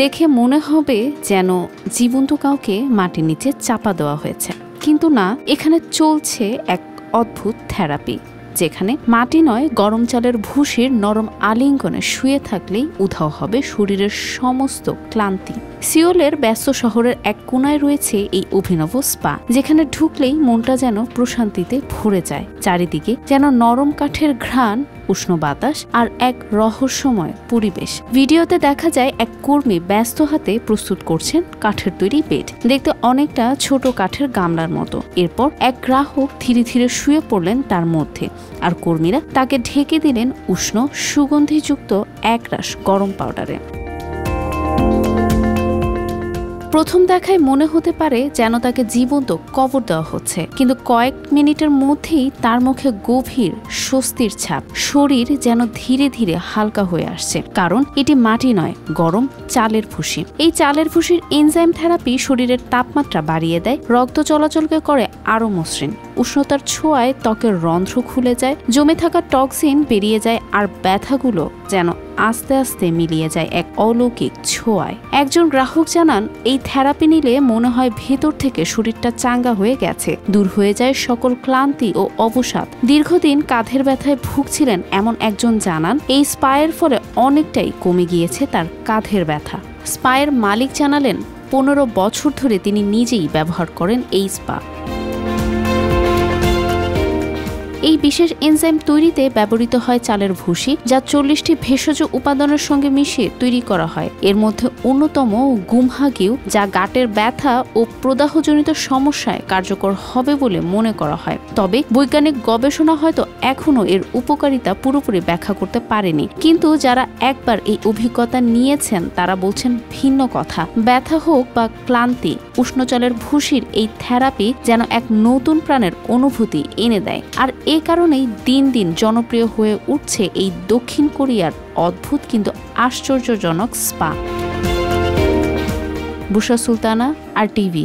দেখে মনে হবে যেন জীবন্ত কাউকে মাটির নিচে চাপা দেওয়া হয়েছে, কিন্তু না, এখানে চলছে এক অদ্ভুত থেরাপি, যেখানে মাটি নয় গরম চালের ভুসির নরম আলিঙ্গনে শুয়ে থাকলেই উধাও হবে শরীরের সমস্ত ক্লান্তি। সিওলের ব্যস্ত শহরের এক কোনায় রয়েছে এই অভিনব স্পা, যেখানে ঢুকলেই মনটা যেন প্রশান্তিতে ভরে যায়। চারিদিকে যেন নরম কাঠের ঘ্রাণ, উষ্ণ বাতাস আর এক রহস্যময় পরিবেশ। ভিডিওতে দেখা যায় এক কর্মী ব্যস্ত হাতে প্রস্তুত করছেন কাঠের তৈরি বেড, দেখতে অনেকটা ছোট কাঠের গামলার মতো। এরপর এক গ্রাহক ধীরে ধীরে শুয়ে পড়লেন তার মধ্যে, আর কর্মীরা তাকে ঢেকে দিলেন উষ্ণ সুগন্ধিযুক্ত একরাশ গরম পাউডারে। প্রথম দেখায় মনে হতে পারে যেন তাকে জীবন্ত কবর দেওয়া হচ্ছে, কিন্তু কয়েক মিনিটের মধ্যেই তার মুখে গভীর স্বস্তির ছাপ। শরীর যেন ধীরে ধীরে হালকা হয়ে আসছে, কারণ এটি মাটি নয়, গরম চালের ভুসি। এই চালের ভুসির এনজাইম থেরাপি শরীরের তাপমাত্রা বাড়িয়ে দেয়, রক্ত চলাচলকে করে আরো মসৃণ। উষ্ণতার ছোঁয়ায় ত্বকের রন্ধ্র খুলে যায়, জমে থাকা টক্সিন বেরিয়ে যায়, আর ব্যথাগুলো যেন আস্তে আস্তে মিলিয়ে যায় এক অলৌকিক ছোঁয়ায়। একজন গ্রাহক জানান, এই থেরাপি নিলে মনে হয় ভেতর থেকে শরীরটা চাঙ্গা হয়ে গেছে, দূর হয়ে যায় সকল ক্লান্তি ও অবসাদ। দীর্ঘদিন কাঁধের ব্যথায় ভুগছিলেন এমন একজন জানান, এই স্পায়ের ফলে অনেকটাই কমে গিয়েছে তার কাঁধের ব্যথা। স্পায়ের মালিক জানালেন, 15 বছর ধরে তিনি নিজেই ব্যবহার করেন এই স্পা। এই বিশেষ এনজাইম তৈরিতে ব্যবহৃত হয় চালের ভুসি, যা 40টি ভেষজ উপাদানের সঙ্গে মিশিয়ে তৈরি করা হয়। এর মধ্যে অন্যতম গুমহাগিউ, যা গাঁটের ব্যথা ও প্রদাহজনিত সমস্যায় কার্যকর হবে বলে মনে করা হয়। তবে বৈজ্ঞানিক গবেষণা হয়তো এখনও এর উপকারিতা পুরোপুরি ব্যাখ্যা করতে পারেনি, কিন্তু যারা একবার এই অভিজ্ঞতা নিয়েছেন তারা বলছেন ভিন্ন কথা। ব্যথা হোক বা ক্লান্তি, উষ্ণ চালের ভুসির এই থেরাপি যেন এক নতুন প্রাণের অনুভূতি এনে দেয়। আর এ কারণেই দিন দিন জনপ্রিয় হয়ে উঠছে এই দক্ষিণ কোরিয়ার অদ্ভুত কিন্তু আশ্চর্যজনক স্পা। বুশরা সুলতানা, RTV।